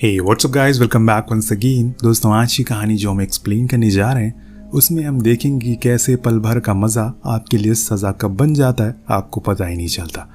हे what's up guys, welcome back once again. दोस्तों, आज की कहानी जो हम एक्सप्लेन करने जा रहे हैं उसमें हम देखेंगे कि कैसे पल भर का मज़ा आपके लिए सज़ा कब बन जाता है आपको पता ही नहीं चलता।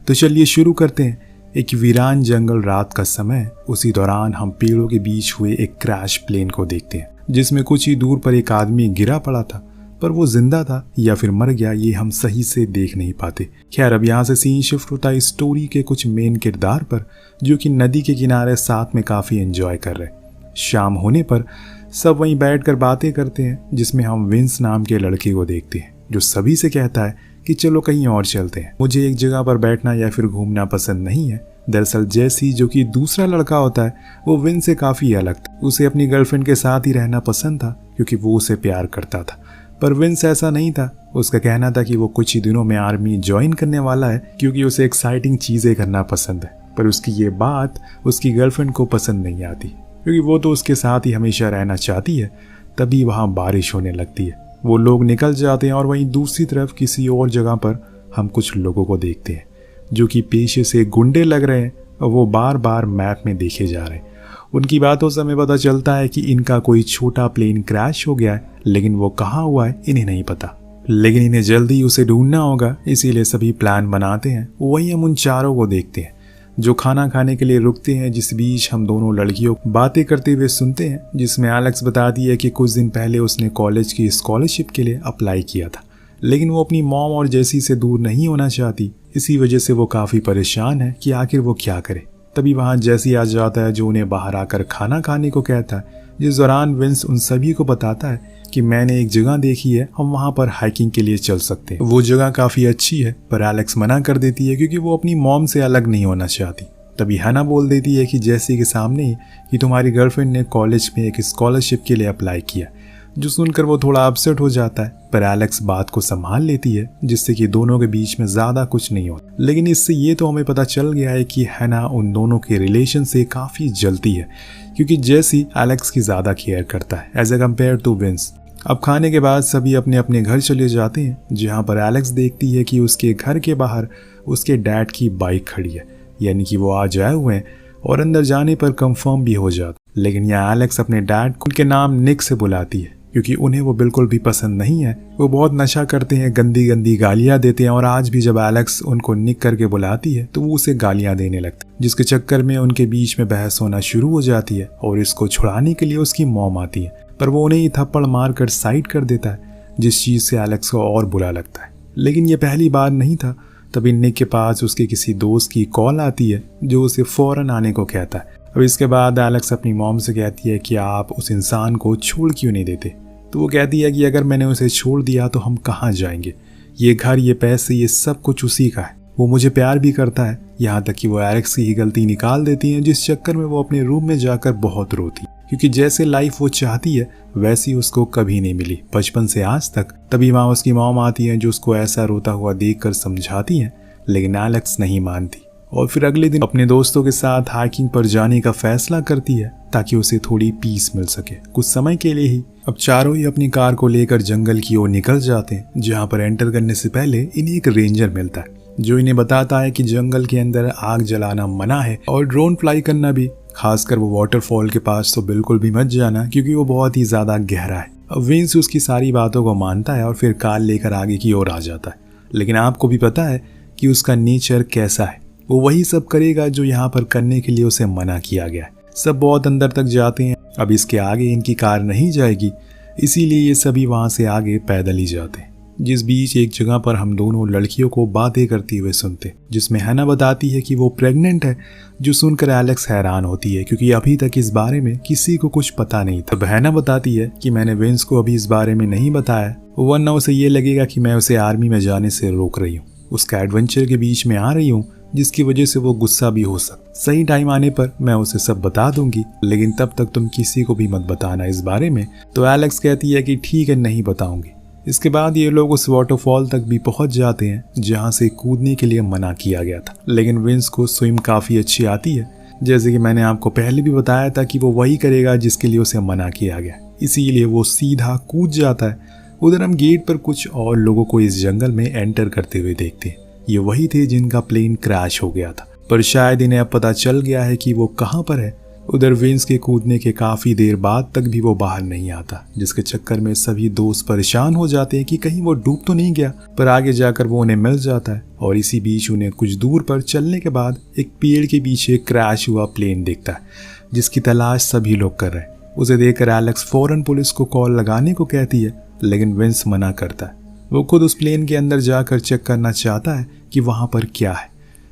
तो चलिए शुरू करते हैं। एक वीरान जंगल, रात का समय। उसी दौरान हम पेड़ों के बीच हुए एक क्रैश प्लेन को देखते हैं जिसमें कुछ ही दूर पर एक आदमी गिरा पड़ा था, पर वो जिंदा था या फिर मर गया ये हम सही से देख नहीं पाते। खैर, अब यहाँ से सीन शिफ्ट होता है स्टोरी के कुछ मेन किरदार पर जो कि नदी के किनारे साथ में काफ़ी एंजॉय कर रहे हैं। शाम होने पर सब वहीं बैठकर बातें करते हैं, जिसमें हम विंस नाम के लड़के को देखते हैं जो सभी से कहता है कि चलो कहीं और चलते हैं, मुझे एक जगह पर बैठना या फिर घूमना पसंद नहीं है। दरअसल जैसी जो कि दूसरा लड़का होता है वो विंस से काफ़ी अलग था। उसे अपनी गर्लफ्रेंड के साथ ही रहना पसंद था क्योंकि वो उसे प्यार करता था, पर विंस ऐसा नहीं था। उसका कहना था कि वो कुछ ही दिनों में आर्मी ज्वाइन करने वाला है क्योंकि उसे एक्साइटिंग चीज़ें करना पसंद है। पर उसकी ये बात उसकी गर्लफ्रेंड को पसंद नहीं आती क्योंकि वो तो उसके साथ ही हमेशा रहना चाहती है। तभी वहाँ बारिश होने लगती है, वो लोग निकल जाते हैं और वहीं दूसरी तरफ किसी और जगह पर हम कुछ लोगों को देखते हैं जो कि पेशे से गुंडे लग रहे हैं और वो बार बार मैप में देखे जा रहे हैं। उनकी बातों से हमें पता चलता है कि इनका कोई छोटा प्लेन क्रैश हो गया है, लेकिन वो कहाँ हुआ है इन्हें नहीं पता, लेकिन इन्हें जल्दी उसे ढूंढना होगा, इसीलिए सभी प्लान बनाते हैं। वहीं हम उन चारों को देखते हैं जो खाना खाने के लिए रुकते हैं, जिस बीच हम दोनों लड़कियों बातें करते हुए सुनते हैं, जिसमें एलेक्स बताती है कि कुछ दिन पहले उसने कॉलेज की स्कॉलरशिप के लिए अप्लाई किया था, लेकिन वो अपनी मॉम और जेसी से दूर नहीं होना चाहती। इसी वजह से वो काफ़ी परेशान है कि आखिर वो क्या करे। तभी वहाँ जैसी आ जाता है जो उन्हें बाहर आकर खाना खाने को कहता है, जिस दौरान विंस उन सभी को बताता है कि मैंने एक जगह देखी है, हम वहाँ पर हाइकिंग के लिए चल सकते हैं। वो जगह काफ़ी अच्छी है, पर एलेक्स मना कर देती है क्योंकि वो अपनी मॉम से अलग नहीं होना चाहती। तभी हैना बोल देती है कि जैसी के सामने कि तुम्हारी गर्लफ्रेंड ने कॉलेज में एक स्कॉलरशिप के लिए अप्लाई किया, जो सुनकर वो थोड़ा अपसेट हो जाता है। पर एलेक्स बात को संभाल लेती है जिससे कि दोनों के बीच में ज़्यादा कुछ नहीं होता। लेकिन इससे ये तो हमें पता चल गया है कि हैना उन दोनों के रिलेशन से काफ़ी जलती है क्योंकि जैसी एलेक्स की ज़्यादा केयर करता है एज ए कम्पेयर टू विंस। अब खाने के बाद सभी अपने अपने घर चले जाते हैं, जहाँ पर एलेक्स देखती है कि उसके घर के बाहर उसके डैड की बाइक खड़ी है, यानी कि वो आज आए हुए हैं और अंदर जाने पर कंफर्म भी हो जाता। लेकिन यहाँ एलेक्स अपने डैड को उनके नाम निक से बुलाती है क्योंकि उन्हें वो बिल्कुल भी पसंद नहीं है। वो बहुत नशा करते हैं, गंदी गंदी गालियाँ देते हैं और आज भी जब एलेक्स उनको निक करके बुलाती है तो वो उसे गालियाँ देने लगती है, जिसके चक्कर में उनके बीच में बहस होना शुरू हो जाती है और इसको छुड़ाने के लिए उसकी मॉम आती है, पर वो उन्हें ही थप्पड़ मारकर साइड कर देता है, जिस चीज़ से एलेक्स को और बुरा लगता है। लेकिन ये पहली बार नहीं था। तभी निक के पास उसके किसी दोस्त की कॉल आती है जो उसे फ़ौरन आने को कहता है। अब इसके बाद एलेक्स अपनी मॉम से कहती है कि आप उस इंसान को छोड़ क्यों नहीं देते। तो वो कहती है कि अगर मैंने उसे छोड़ दिया तो हम कहाँ जाएंगे, ये घर, ये पैसे, ये सब कुछ उसी का है। वो मुझे प्यार भी करता है, यहाँ तक कि वो एलेक्स की ही गलती निकाल देती है, जिस चक्कर में वो अपने रूम में जाकर बहुत रोती क्योंकि जैसे लाइफ वो चाहती है वैसी उसको कभी नहीं मिली बचपन से आज तक। तभी वहाँ उसकी मॉम आती है जो उसको ऐसा रोता हुआ देखकर समझाती है, लेकिन एलेक्स नहीं मानती और फिर अगले दिन अपने दोस्तों के साथ हाइकिंग पर जाने का फैसला करती है ताकि उसे थोड़ी पीस मिल सके, कुछ समय के लिए ही। अब चारों ही अपनी कार को लेकर जंगल की ओर निकल जाते हैं, जहाँ पर एंटर करने से पहले इन्हें एक रेंजर मिलता है जो इन्हें बताता है कि जंगल के अंदर आग जलाना मना है और ड्रोन फ्लाई करना भी। खासकर वो वाटरफॉल के पास तो बिल्कुल भी मत जाना क्योंकि वो बहुत ही ज़्यादा गहरा है। अब विंस उसकी सारी बातों को मानता है और फिर कार लेकर आगे की ओर आ जाता है। लेकिन आपको भी पता है कि उसका नेचर कैसा है, वो वही सब करेगा जो यहाँ पर करने के लिए उसे मना किया गया है। सब बहुत अंदर तक जाते हैं, अब इसके आगे इनकी कार नहीं जाएगी, इसीलिए ये सभी वहाँ से आगे पैदल ही जाते हैं। जिस बीच एक जगह पर हम दोनों लड़कियों को बातें करती हुए सुनते, जिसमें हैना बताती है कि वो प्रेग्नेंट है, जो सुनकर एलेक्स हैरान होती है क्योंकि अभी तक इस बारे में किसी को कुछ पता नहीं था। तब हैना बताती है कि मैंने विंस को अभी इस बारे में नहीं बताया, वरना उसे ये लगेगा कि मैं उसे आर्मी में जाने से रोक रही हूँ, उसका एडवेंचर के बीच में आ रही हूँ, जिसकी वजह से वो गुस्सा भी हो सकता। सही टाइम आने पर मैं उसे सब बता दूंगी, लेकिन तब तक तुम किसी को भी मत बताना इस बारे में। तो एलेक्स कहती है कि ठीक है, नहीं बताऊंगी। इसके बाद ये लोग उस वाटरफॉल तक भी पहुंच जाते हैं जहां से कूदने के लिए मना किया गया था, लेकिन विंस को स्विम काफ़ी अच्छी आती है। जैसे कि मैंने आपको पहले भी बताया था कि वो वही करेगा जिसके लिए उसे मना किया गया, इसीलिए वो सीधा कूद जाता है। उधर हम गेट पर कुछ और लोगों को इस जंगल में एंटर करते हुए देखते हैं। ये वही थे जिनका प्लेन क्रैश हो गया था, पर शायद इन्हें अब पता चल गया है कि वो कहाँ पर है, उधर विंस के कूदने के काफ़ी देर बाद तक भी वो बाहर नहीं आता, जिसके चक्कर में सभी दोस्त परेशान हो जाते हैं कि कहीं वो डूब तो नहीं गया। पर आगे जाकर वो उन्हें मिल जाता है और इसी बीच उन्हें कुछ दूर पर चलने के बाद एक पेड़ के पीछे क्रैश हुआ प्लेन दिखता है, जिसकी तलाश सभी लोग कर रहे हैं। उसे देखकर एलेक्स फौरन पुलिस को कॉल लगाने को कहती है, लेकिन विंस मना करता है। वो खुद उस प्लेन के अंदर जाकर चेक करना चाहता है कि वहाँ पर क्या है,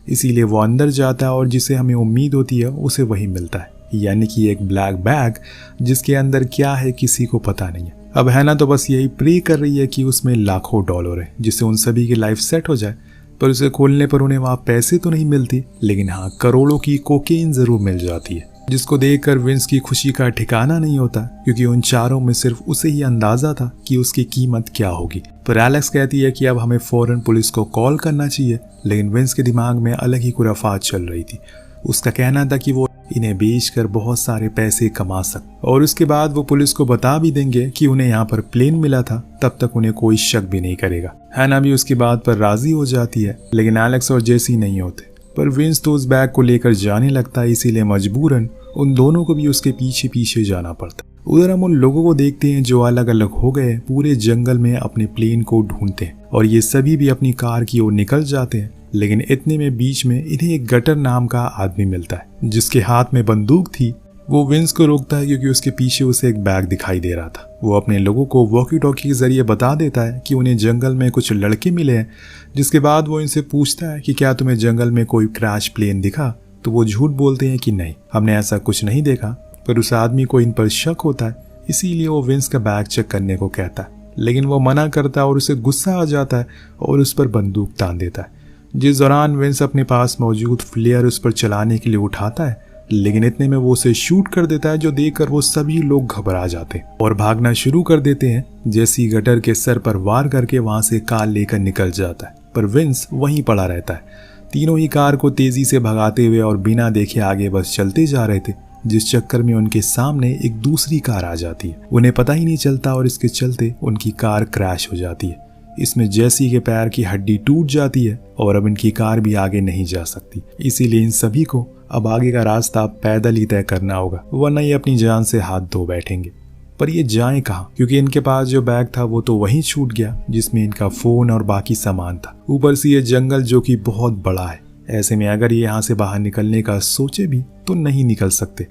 इसीलिए वो अंदर जाता है और जिसे हमें उम्मीद होती है उसे वही मिलता है, यानी कि एक ब्लैक बैग जिसके अंदर क्या है किसी को पता नहीं है। अब हैना तो बस यही प्रे कर रही है कि उसमें लाखों डॉलर है जिससे उन सभी की लाइफ सेट हो जाए। पर उसे खोलने पर उन्हें वहाँ पैसे तो नहीं मिलती, लेकिन हाँ करोड़ों की कोकेन जरूर मिल जाती है, जिसको देखकर विंस की खुशी का ठिकाना नहीं होता, क्योंकि उन चारों में सिर्फ उसे ही अंदाजा था कि उसकी कीमत क्या होगी। पर एलेक्स कहती है कि अब हमें फौरन पुलिस को कॉल करना चाहिए, लेकिन विंस के दिमाग में अलग ही खुराफात चल रही थी। उसका कहना था कि वो इन्हें बेचकर बहुत सारे पैसे कमा सकते और उसके बाद वो पुलिस को बता भी देंगे कि उन्हें यहाँ पर प्लेन मिला था, तब तक उन्हें कोई शक भी नहीं करेगा। हैना भी उसकी बात पर राजी हो जाती है, लेकिन एलेक्स और जेसी नहीं होते। पर विंस तो उस बैग को लेकर जाने लगता है, इसीलिए मजबूरन उन दोनों को भी उसके पीछे पीछे जाना पड़ता। उधर हम उन लोगों को देखते हैं जो अलग अलग हो गए पूरे जंगल में अपने प्लेन को ढूंढते हैं और ये सभी भी अपनी कार की ओर निकल जाते हैं। लेकिन इतने में बीच में इन्हें एक गटर नाम का आदमी मिलता है जिसके हाथ में बंदूक थी। वो विंस को रोकता है क्योंकि उसके पीछे उसे एक बैग दिखाई दे रहा था। वो अपने लोगों को वॉकी टॉकी के जरिए बता देता है कि उन्हें जंगल में कुछ लड़के मिले हैं, जिसके बाद वो इनसे पूछता है कि क्या तुम्हें जंगल में कोई क्रैश प्लेन दिखा। तो वो झूठ बोलते हैं कि नहीं, हमने ऐसा कुछ नहीं देखा। पर उस आदमी को इन पर शक होता है, इसीलिए वो विंस का बैग चेक करने को कहता है, लेकिन वो मना करता है और उसे गुस्सा आ जाता है और उस पर बंदूक तान देता है। जिस दौरान विंस अपने पास मौजूद फ्लेयर उस पर चलाने के लिए उठाता है, लेकिन इतने में वो उसे शूट कर देता है, जो देखकर वो सभी लोग घबरा जाते हैं और भागना शुरू कर देते हैं। जैसी गटर के सर पर वार करके वहां से कार लेकर निकल जाता है, पर विंस वहीं पड़ा रहता है। तीनों ही कार को तेजी से भगाते हुए और बिना देखे आगे बस चलते जा रहे थे, जिस चक्कर में उनके सामने एक दूसरी कार आ जाती है। उन्हें पता ही नहीं चलता और इसके चलते उनकी कार क्रैश हो जाती है। इसमें जेसी के पैर की हड्डी टूट जाती है और अब इनकी कार भी आगे नहीं जा सकती। इसीलिए इन सभी को अब आगे का रास्ता पैदल ही तय करना होगा, वरना ये अपनी जान से हाथ धो बैठेंगे। पर ये जाएं कहाँ, क्योंकि इनके पास जो बैग था वो तो वहीं छूट गया जिसमें इनका फोन और बाकी सामान था। ऊपर से ये जंगल जो कि बहुत बड़ा है, ऐसे में अगर ये यहाँ से बाहर निकलने का सोचे भी तो नहीं निकल सकते।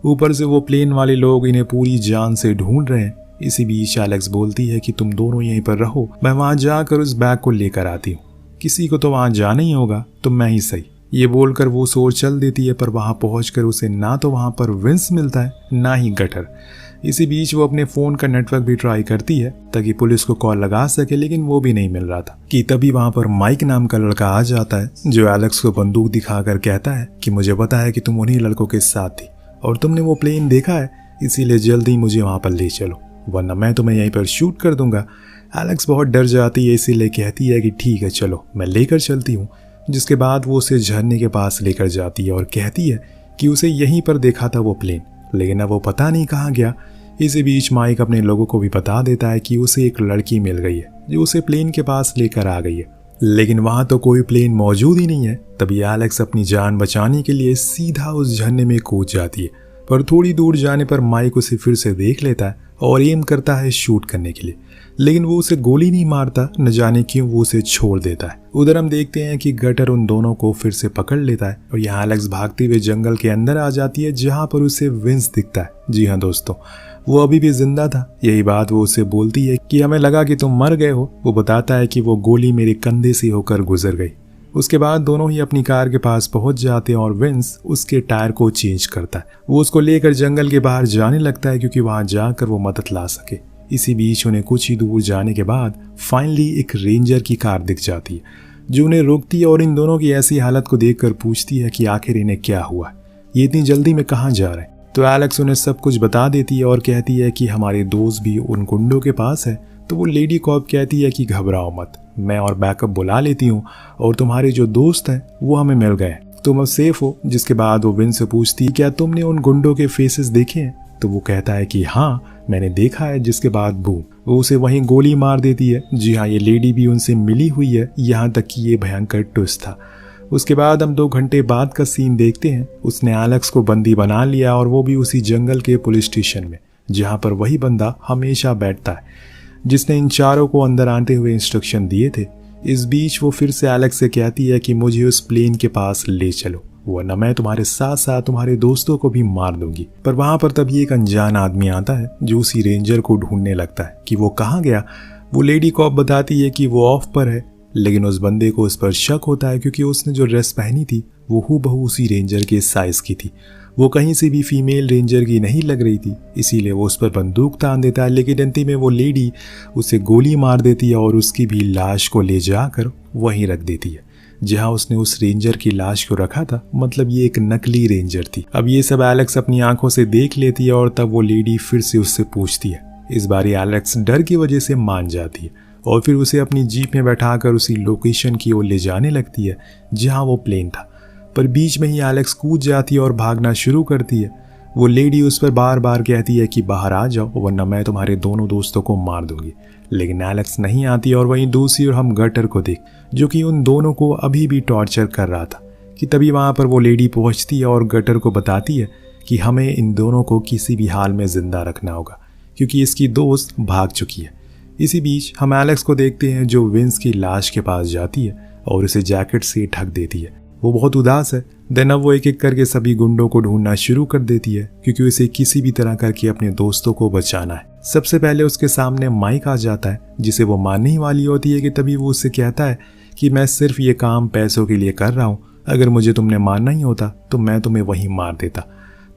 ऊपर से वो प्लेन वाले लोग इन्हें पूरी जान से ढूंढ रहे हैं। इसी बीच एलेक्स बोलती है कि तुम दोनों यहीं पर रहो, मैं वहां जाकर उस बैग को लेकर आती हूँ। किसी को तो वहां जाना ही होगा, तो मैं ही सही। ये बोलकर वो सोर चल देती है, पर वहां पहुंचकर उसे ना तो वहां पर विंस मिलता है ना ही गटर। इसी बीच वो अपने फोन का नेटवर्क भी ट्राई करती है ताकि पुलिस को कॉल लगा सके, लेकिन वो भी नहीं मिल रहा था कि तभी वहां पर माइक नाम का लड़का आ जाता है, जो एलेक्स को बंदूक दिखाकर कहता है कि मुझे पता है कि तुम उन्हीं लड़कों के साथ थी और तुमने वो प्लेन देखा है, इसीलिए जल्दी मुझे वहां पर ले चलो, वरना मैं तुम्हें यहीं पर शूट कर दूंगा। एलेक्स बहुत डर जाती है, इसीलिए कहती है कि ठीक है चलो मैं लेकर चलती हूँ। जिसके बाद वो उसे झरने के पास लेकर जाती है और कहती है कि उसे यहीं पर देखा था वो प्लेन, लेकिन अब वो पता नहीं कहाँ गया। इसी बीच माइक अपने लोगों को भी बता देता है कि उसे एक लड़की मिल गई है जो उसे प्लेन के पास लेकर आ गई है, लेकिन वहां तो कोई प्लेन मौजूद ही नहीं है। तभी एलेक्स अपनी जान बचाने के लिए सीधा उस झरने में कूद जाती है, पर थोड़ी दूर जाने पर माइक उसे फिर से देख लेता है और एम करता है शूट करने के लिए, लेकिन वो उसे गोली नहीं मारता, न जाने क्यों वो उसे छोड़ देता है। उधर हम देखते हैं कि गटर उन दोनों को फिर से पकड़ लेता है और यहाँ एलेक्स भागते हुए जंगल के अंदर आ जाती है, जहाँ पर उसे विंस दिखता है। जी हाँ दोस्तों, वो अभी भी जिंदा था। यही बात वो उसे बोलती है कि हमें लगा कि तुम मर गए हो। वो बताता है कि वो गोली मेरे कंधे से होकर गुजर गई। उसके बाद दोनों ही अपनी कार के पास पहुंच जाते हैं और विंस उसके टायर को चेंज करता है। वो उसको लेकर जंगल के बाहर जाने लगता है क्योंकि वहां जाकर वो मदद ला सके। इसी बीच उन्हें कुछ ही दूर जाने के बाद फाइनली एक रेंजर की कार दिख जाती है, जो उन्हें रोकती है और इन दोनों की ऐसी हालत को देखकर पूछती है कि आखिर इन्हें क्या हुआ, ये इतनी जल्दी में कहाँ जा रहे हैं। तो एलेक्स उन्हें सब कुछ बता देती है और कहती है कि हमारे दोस्त भी उन गुंडों के पास है। तो वो लेडी कॉप कहती है कि घबराओ मत, मैं और बैकअप बुला लेती हूँ और तुम्हारे जो दोस्त हैं वो हमें मिल गए, तुम अब सेफ हो। जिसके बाद वो विंस से पूछती क्या तुमने उन गुंडों के फेसेस देखे हैं। तो वो कहता है कि हाँ मैंने देखा है। जिसके बाद बूम, वो उसे वहीं गोली मार देती है। जी हाँ, ये लेडी भी उनसे मिली हुई है। यहाँ तक कि ये भयंकर ट्विस्ट था, उसके बाद हम 2 घंटे बाद का सीन देखते हैं। उसने एलेक्स को बंदी बना लिया और वो भी उसी जंगल के पुलिस स्टेशन में, जहाँ पर वही बंदा हमेशा बैठता है जिसने इन चारों को अंदर आते हुए इंस्ट्रक्शन दिए थे। इस बीच वो फिर से एलेक्स से कहती है कि मुझे उस प्लेन के पास ले चलो, वरना मैं तुम्हारे साथ साथ तुम्हारे दोस्तों को भी मार दूंगी। पर वहां पर तभी एक अनजान आदमी आता है जो उसी रेंजर को ढूंढने लगता है कि वो कहाँ गया। वो लेडी कॉप बताती है कि वो ऑफ पर है, लेकिन उस बंदे को उस पर शक होता है क्योंकि उसने जो ड्रेस पहनी थी वो हूबहू उसी रेंजर के साइज की थी। वो कहीं से भी फीमेल रेंजर की नहीं लग रही थी, इसीलिए वो उस पर बंदूक तान देता है। लेकिन अंतिम में वो लेडी उसे गोली मार देती है और उसकी भी लाश को ले जाकर वहीं रख देती है जहां उसने उस रेंजर की लाश को रखा था। मतलब ये एक नकली रेंजर थी। अब ये सब एलेक्स अपनी आंखों से देख लेती है और तब वो लेडी फिर से उससे पूछती है। इस बार एलेक्स डर की वजह से मान जाती है और फिर उसे अपनी जीप में बैठाकर उसी लोकेशन की ओर ले जाने लगती है जहां वो प्लेन था। पर बीच में ही एलेक्स कूद जाती है और भागना शुरू करती है। वो लेडी उस पर बार बार कहती है कि बाहर आ जाओ, वरना मैं तुम्हारे दोनों दोस्तों को मार दूंगी। लेकिन एलेक्स नहीं आती और वहीं दूसरी ओर हम गटर को देख, जो कि उन दोनों को अभी भी टॉर्चर कर रहा था, कि तभी वहां पर वो लेडी पहुंचती है और गटर को बताती है कि हमें इन दोनों को किसी भी हाल में जिंदा रखना होगा क्योंकि इसकी दोस्त भाग चुकी है। इसी बीच हम एलेक्स को देखते हैं जो विंस की लाश के पास जाती है और उसे जैकेट से ढक देती है। वो बहुत उदास है। देन अब वो एक एक करके सभी गुंडों को ढूंढना शुरू कर देती है क्योंकि उसे किसी भी तरह करके अपने दोस्तों को बचाना है। सबसे पहले उसके सामने माइक आ जाता है जिसे वो मानने ही वाली होती है कि तभी वो उससे कहता है कि मैं सिर्फ ये काम पैसों के लिए कर रहा हूँ, अगर मुझे तुमने मारना ही होता तो मैं तुम्हें वहीं मार देता।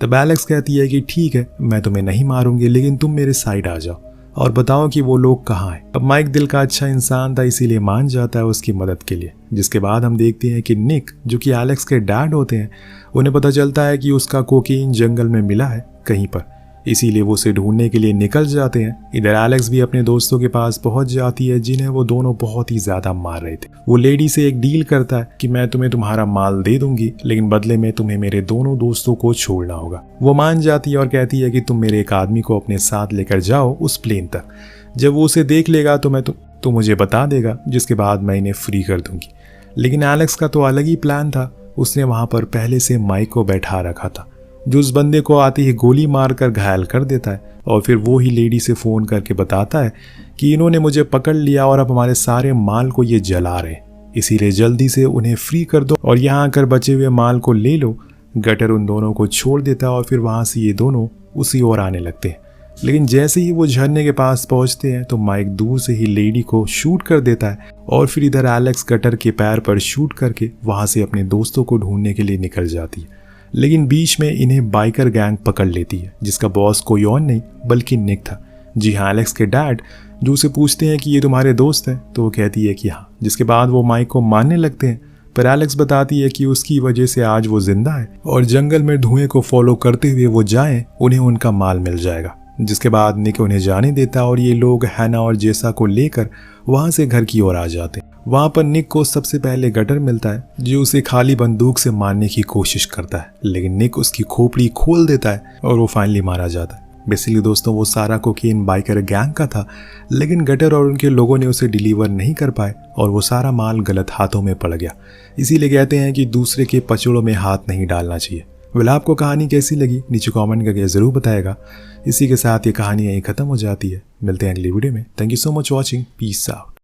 तब एलेक्स कहती है कि ठीक है, मैं तुम्हें नहीं मारूंगी, लेकिन तुम मेरे साइड आ जाओ और बताओ कि वो लोग कहाँ हैं। अब माइक दिल का अच्छा इंसान था, इसीलिए मान जाता है उसकी मदद के लिए। जिसके बाद हम देखते हैं कि निक, जो कि एलेक्स के डैड होते हैं, उन्हें पता चलता है कि उसका कोकीन जंगल में मिला है कहीं पर, इसीलिए वो उसे ढूंढने के लिए निकल जाते हैं। इधर एलेक्स भी अपने दोस्तों के पास पहुंच जाती है जिन्हें वो दोनों बहुत ही ज्यादा मार रहे थे। वो लेडी से एक डील करता है कि मैं तुम्हें तुम्हारा माल दे दूंगी, लेकिन बदले में तुम्हें मेरे दोनों दोस्तों को छोड़ना होगा। वो मान जाती है और कहती है कि तुम मेरे एक आदमी को अपने साथ लेकर जाओ उस प्लेन तक। जब वो उसे देख लेगा तो मुझे बता देगा, जिसके बाद मैं इन्हें फ्री कर दूंगी। लेकिन एलेक्स का तो अलग ही प्लान था। उसने वहां पर पहले से माइक को बैठा रखा था जो उस बंदे को आते ही गोली मारकर घायल कर देता है और फिर वो ही लेडी से फ़ोन करके बताता है कि इन्होंने मुझे पकड़ लिया और अब हमारे सारे माल को ये जला रहे, इसीलिए जल्दी से उन्हें फ्री कर दो और यहाँ आकर बचे हुए माल को ले लो। गटर उन दोनों को छोड़ देता है और फिर वहाँ से ये दोनों उसी ओर आने लगते हैं। लेकिन जैसे ही वो झरने के पास पहुंचते हैं तो माइक दूर से ही लेडी को शूट कर देता है और फिर इधर एलेक्स गटर के पैर पर शूट करके वहाँ से अपने दोस्तों को ढूंढने के लिए निकल जाती है। लेकिन बीच में इन्हें बाइकर गैंग पकड़ लेती है जिसका बॉस कोई और नहीं बल्कि निक था। जी हाँ, एलेक्स के डैड, जो उसे पूछते हैं कि ये तुम्हारे दोस्त हैं, तो वो कहती है कि हाँ। जिसके बाद वो माइक को मारने लगते हैं, पर एलेक्स बताती है कि उसकी वजह से आज वो जिंदा है और जंगल में धुएं को फॉलो करते हुए वो जाएं, उन्हें उनका माल मिल जाएगा। जिसके बाद निक उन्हें जाने देता और ये लोग हैना और जेसा को लेकर वहां से घर की ओर आ जाते हैं। वहां पर निक को सबसे पहले गटर मिलता है जो उसे खाली बंदूक से मारने की कोशिश करता है, लेकिन निक उसकी खोपड़ी खोल देता है और वो फाइनली मारा जाता है। बेसिकली दोस्तों, वो सारा कोकीन बाइकर गैंग का था, लेकिन गटर और उनके लोगों ने उसे डिलीवर नहीं कर पाए और वो सारा माल गलत हाथों में पड़ गया। इसीलिए कहते हैं कि दूसरे के पचड़ों में हाथ नहीं डालना चाहिए। वेल, आपको कहानी कैसी लगी नीचे कमेंट करके ज़रूर बताएगा। इसी के साथ ये कहानी यहीं ख़त्म हो जाती है। मिलते हैं अगली वीडियो में। Thank you so much watching. Peace out.